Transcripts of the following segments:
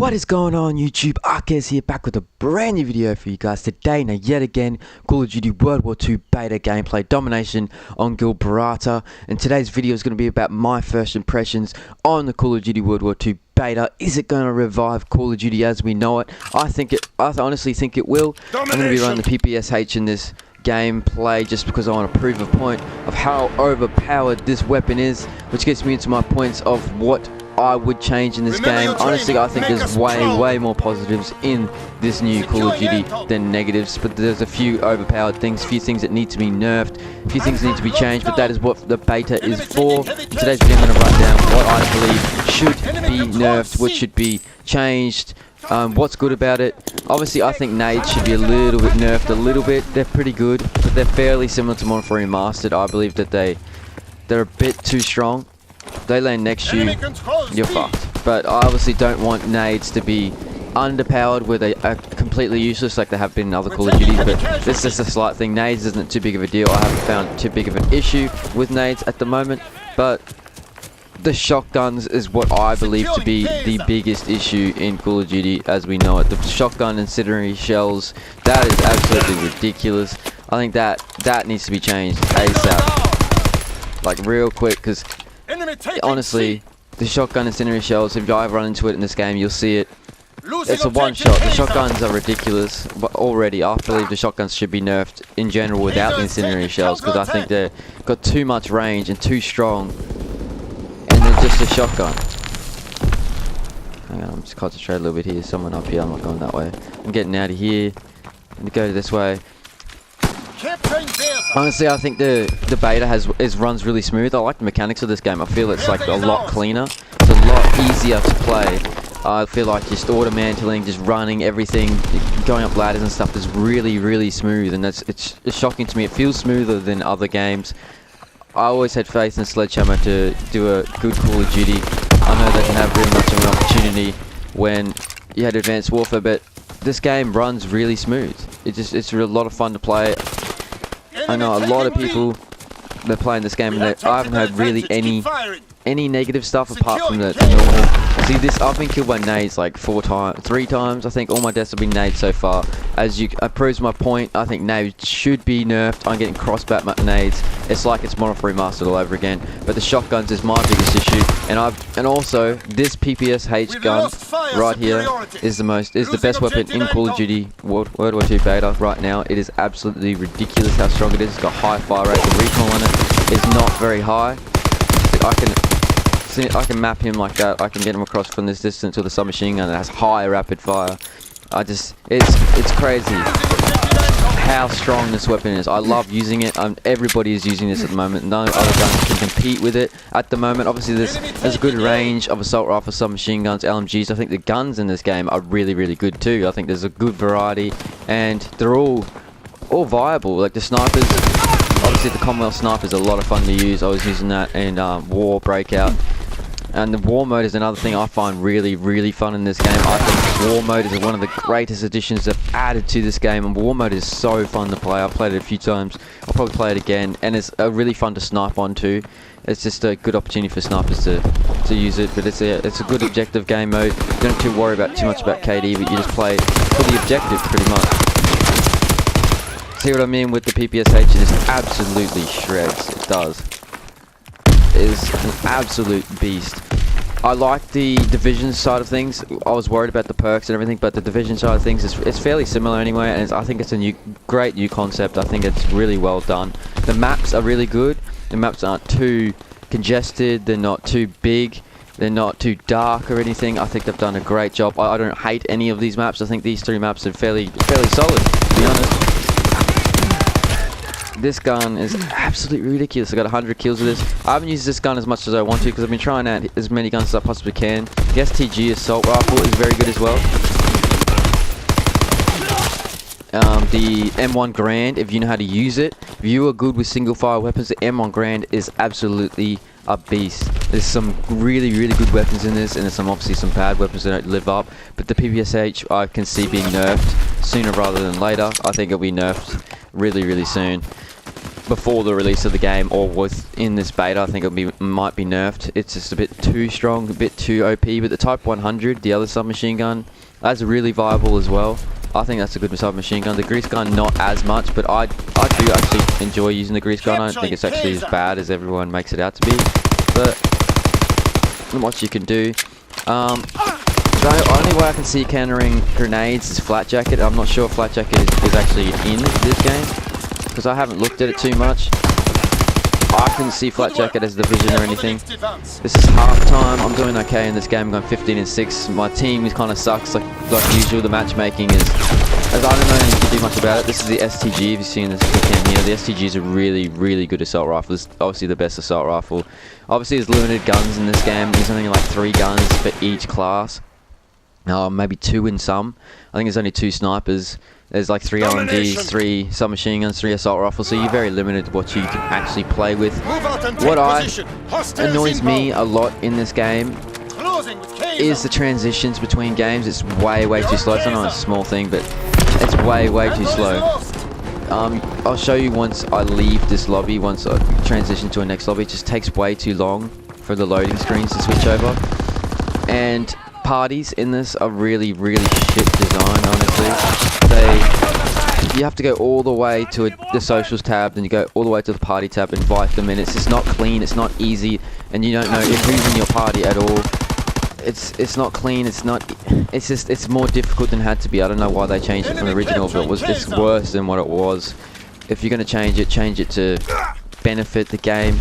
What is going on YouTube? Arcus here, back with a brand new video for you guys today. Now yet again, Call of Duty World War II Beta gameplay domination on Gibraltar. And today's video is going to be about my first impressions on the Call of Duty World War II Beta. Is it going to revive Call of Duty as we know it? I honestly think it will. I'm going to be running the PPSH in this gameplay just because I want to prove a point of how overpowered this weapon is, which gets me into my points of what I would change in this game. Honestly, I think there's way more positives in this new Call of Duty than negatives, but there's a few overpowered things, a few things that need to be nerfed, a few things that need to be changed, but that is what the beta is for. Today's video I'm going to run down what I believe should be nerfed, what should be changed, what's good about it. Obviously, I think nades should be a little bit nerfed, a little bit. They're pretty good, but they're fairly similar to Modern Warfare Remastered. I believe that they're a bit too strong. They land next to you, you're fucked. But I obviously don't want nades to be underpowered where they are completely useless like they have been in other Call of Duty, but this is a slight thing. Nades isn't too big of a deal. I haven't found too big of an issue with nades at the moment, but the shotguns is what I believe to be the biggest issue in Call of Duty as we know it. The shotgun incendiary shells, that is absolutely ridiculous. I think that needs to be changed ASAP, like real quick, because honestly, the shotgun incendiary shells, if you ever run into it in this game, you'll see it. It's a one shot. The shotguns are ridiculous, but already I believe the shotguns should be nerfed in general without the incendiary shells, because I think they've got too much range and too strong, and they're just a shotgun. Hang on, I'm just concentrating a little bit here. Someone up here, I'm not going that way. I'm getting out of here and go this way. Honestly, I think the beta runs really smooth. I like the mechanics of this game. I feel it's like a lot cleaner. It's a lot easier to play. I feel like just auto-mantling, just running everything, going up ladders and stuff is really smooth, and it's shocking to me. It feels smoother than other games. I always had faith in Sledgehammer to do a good Call of Duty. I know they can have really much of an opportunity when you had Advanced Warfare, but this game runs really smooth. It's a lot of fun to play. I know a lot of people that play in this game, and I haven't heard really any negative stuff apart from the normal. See this, I've been killed by nades like 3 times. I think all my deaths have been nades so far. As proves my point, I think nades should be nerfed. I'm getting crossback nades. It's like it's Modern Warfare Remastered all over again. But the shotguns is my biggest issue, and also this PPSH gun right here is the best weapon in Call of Duty World War II Beta right now. It is absolutely ridiculous how strong it is. It's got high fire rate. The recoil on it is not very high. I can map him like that. I can get him across from this distance with a submachine gun that has high rapid fire. It's crazy how strong this weapon is. I love using it. Everybody is using this at the moment. No other guns can compete with it at the moment. Obviously, there's a good range of assault rifles, submachine guns, LMGs. I think the guns in this game are really good too. I think there's a good variety, and they're all viable. Like the snipers. Obviously, the Commonwealth Sniper is a lot of fun to use. I was using that in War Breakout. And the War Mode is another thing I find really fun in this game. I think War Mode is one of the greatest additions they've added to this game. And War Mode is so fun to play. I've played it a few times. I'll probably play it again. And it's really fun to snipe on too. It's just a good opportunity for snipers to use it. But it's a good objective game mode. You don't have to worry about too much about KD, but you just play for the objective pretty much. See what I mean with the PPSH? It just absolutely shreds. It does. It is an absolute beast. I like the Division side of things. I was worried about the perks and everything, but the Division side of things it's fairly similar anyway, and I think it's a great new concept. I think it's really well done. The maps are really good. The maps aren't too congested. They're not too big. They're not too dark or anything. I think they've done a great job. I don't hate any of these maps. I think these 3 maps are fairly solid, to be honest. This gun is absolutely ridiculous. I got 100 kills with this. I haven't used this gun as much as I want to because I've been trying out as many guns as I possibly can. The STG assault rifle is very good as well. The M1 Grand, if you know how to use it, if you are good with single fire weapons, the M1 Grand is absolutely a beast. There's some really good weapons in this, and there's obviously some bad weapons that don't live up. But the PPSH I can see being nerfed sooner rather than later. I think it'll be nerfed really soon. before the release of the game, or was in this beta. I think might be nerfed. It's just a bit too strong, a bit too OP. But the Type 100, the other submachine gun, that's really viable as well. I think that's a good submachine gun. The grease gun, not as much, but I do actually enjoy using the grease gun. I don't think it's actually as bad as everyone makes it out to be. But not much you can do. The only way I can see countering grenades is Flat Jacket. I'm not sure if Flat Jacket is actually in this game, because I haven't looked at it too much. I couldn't see Flat Jacket as the vision or anything. This is half time. I'm doing okay in this game. I'm going 15-6. My team kind of sucks like usual. The matchmaking is, as I don't know anything to do much about it. This is the STG. If you've seen this cam here, the STG is a really good assault rifle. It's obviously the best assault rifle. Obviously there's limited guns in this game. There's only like 3 guns for each class. Maybe 2 in some. I think there's only 2 snipers. There's like 3 LMGs, 3 submachine guns, 3 assault rifles, so you're very limited to what you can actually play with. What annoys me a lot in this game is the transitions between games. It's way too slow. It's not a small thing, but it's way too slow. I'll show you once I leave this lobby, once I transition to a next lobby. It just takes way too long for the loading screens to switch over. And parties in this are really shit design, honestly. You have to go all the way to the socials tab, then you go all the way to the party tab, invite them in. It's just not clean, it's not easy, and you don't know who's in your party at all. It's not clean, it's more difficult than it had to be. I don't know why they changed it from the original, but it's worse than what it was. If you're going to change it to benefit the game.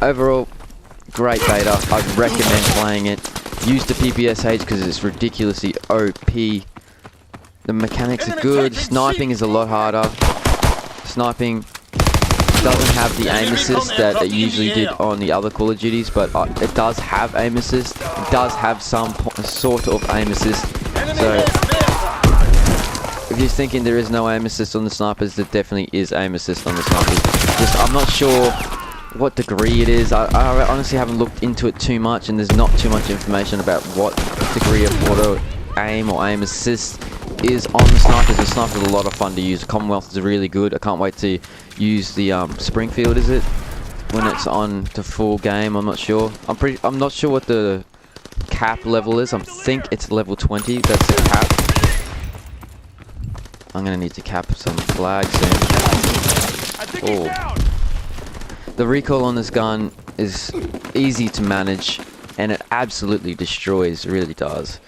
Overall, great beta. I'd recommend playing it. Use the PPSH because it's ridiculously OP. The mechanics are good. Sniping is a lot harder. Sniping doesn't have the aim assist that it usually did on the other Call of Duties, but it does have aim assist. It does have some sort of aim assist. So if you're thinking there is no aim assist on the snipers, there definitely is aim assist on the snipers. Just I'm not sure what degree it is. I honestly haven't looked into it too much, and there's not too much information about what degree of auto aim or aim assist is on the snipers. The snipers are a lot of fun to use. The Commonwealth is really good. I can't wait to use the Springfield, is it, when it's on to full game. I'm not sure. I'm not sure what the cap level is. I think it's level 20. That's the cap. I'm gonna need to cap some flags soon. Oh. The recoil on this gun is easy to manage, and it absolutely destroys. It really does.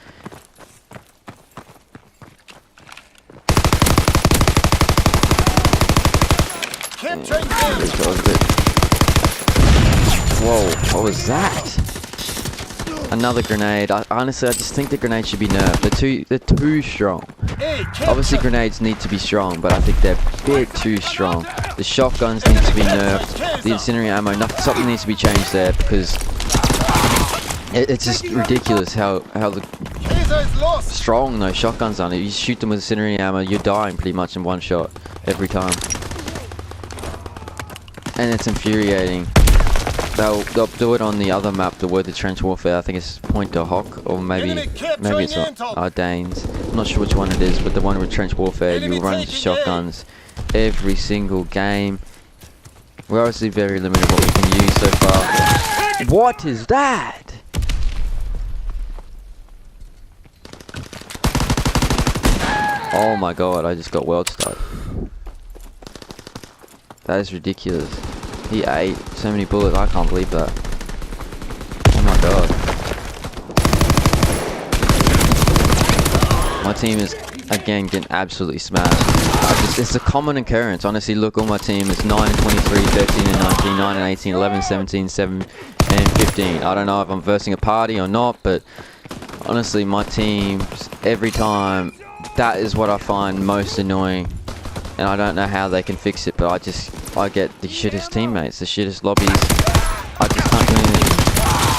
Whoa, what was that? Another grenade. Honestly, I just think the grenades should be nerfed. They're too strong. Obviously, grenades need to be strong, but I think they're a bit too strong. The shotguns need to be nerfed. The incendiary ammo, something needs to be changed there, because it's just ridiculous how strong those shotguns are. If you shoot them with incendiary ammo, you're dying pretty much in one shot every time. And it's infuriating. They'll do it on the other map, the Trench Warfare. I think it's Point de Hoc, or maybe it's Danes. I'm not sure which one it is, but the one with Trench Warfare, you run shotguns every single game. We're obviously very limited what we can use so far. What is that? Oh my god, I just got world stuck. That is ridiculous. He ate so many bullets, I can't believe that. Oh my god. My team is, again, getting absolutely smashed. It's a common occurrence. Honestly, look, on my team is 9 and 23, 13 and 19, 9 and 18, 11, 17, 7 and 15. I don't know if I'm versing a party or not, but honestly, my team, every time, that is what I find most annoying. And I don't know how they can fix it, but I get the shittest teammates, the shittest lobbies. I just can't do anything.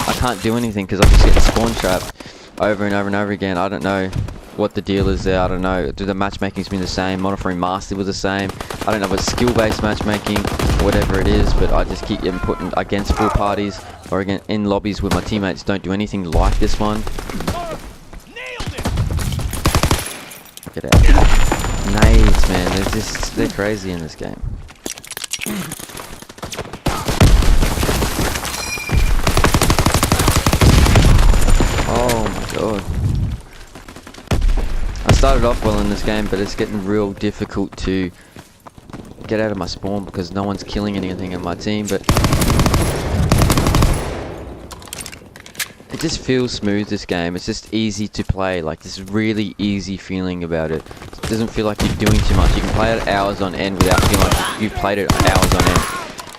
I can't do anything because I just get spawn trapped over and over and over again. I don't know what the deal is there. I don't know. Do the matchmaking's been the same? Modern Warfare Master was the same. I don't know if it's skill-based matchmaking, whatever it is, but I just keep getting put against full parties or again in lobbies where my teammates don't do anything like this one. Get out. Nades, man, they're crazy in this game. Oh my god. I started off well in this game, but it's getting real difficult to get out of my spawn because no one's killing anything in my team, but it just feels smooth, this game. It's just easy to play, like this really easy feeling about it. It doesn't feel like you're doing too much. You can play it hours on end without feeling like you've played it hours on end.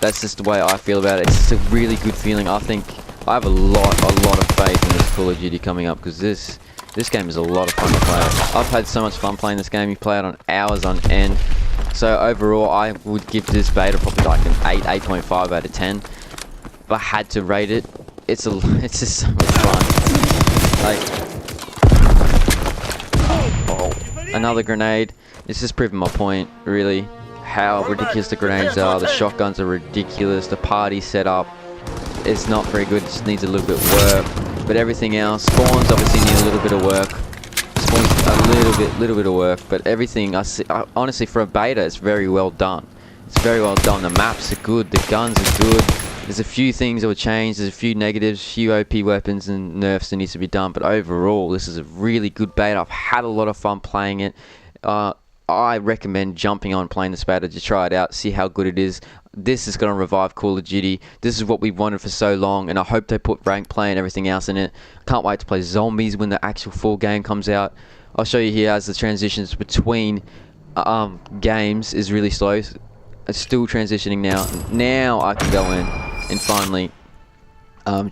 That's just the way I feel about it. It's just a really good feeling. I think I have a lot of faith in this Call of Duty coming up because this game is a lot of fun to play. I've had so much fun playing this game. You play it on hours on end. So overall, I would give this beta probably like an 8.5 out of 10. If I had to rate it, it's just so much fun. Like, oh, another grenade. It's just proving my point, really. How ridiculous the grenades are. The shotguns are ridiculous. The party setup is not very good. It just needs a little bit of work. But everything else, spawns obviously need a little bit of work. Spawns a little bit of work. But everything, honestly, for a beta, it's very well done. It's very well done. The maps are good. The guns are good. There's a few things that would change. There's a few negatives, few OP weapons and nerfs that needs to be done. But overall, this is a really good beta. I've had a lot of fun playing it. I recommend jumping on playing this beta to try it out, see how good it is. This is going to revive Call of Duty. This is what we've wanted for so long, and I hope they put rank play and everything else in it. Can't wait to play zombies when the actual full game comes out. I'll show you here as the transitions between games is really slow. It's still transitioning now. Now I can go in and finally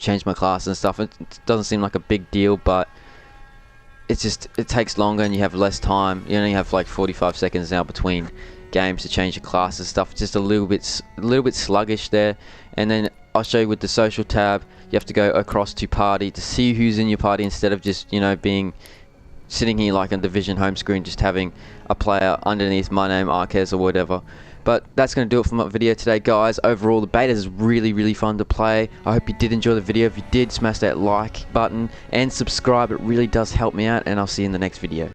change my class and stuff. It doesn't seem like a big deal, but it takes longer and you have less time. You only have like 45 seconds now between games to change your class and stuff. Just a little bit sluggish there. And then I'll show you with the social tab, you have to go across to party to see who's in your party instead of just, you know, sitting here like on Division home screen, just having a player underneath my name, Arquez or whatever. But that's going to do it for my video today, guys. Overall, the beta is really fun to play. I hope you did enjoy the video. If you did, smash that like button and subscribe. It really does help me out, and I'll see you in the next video.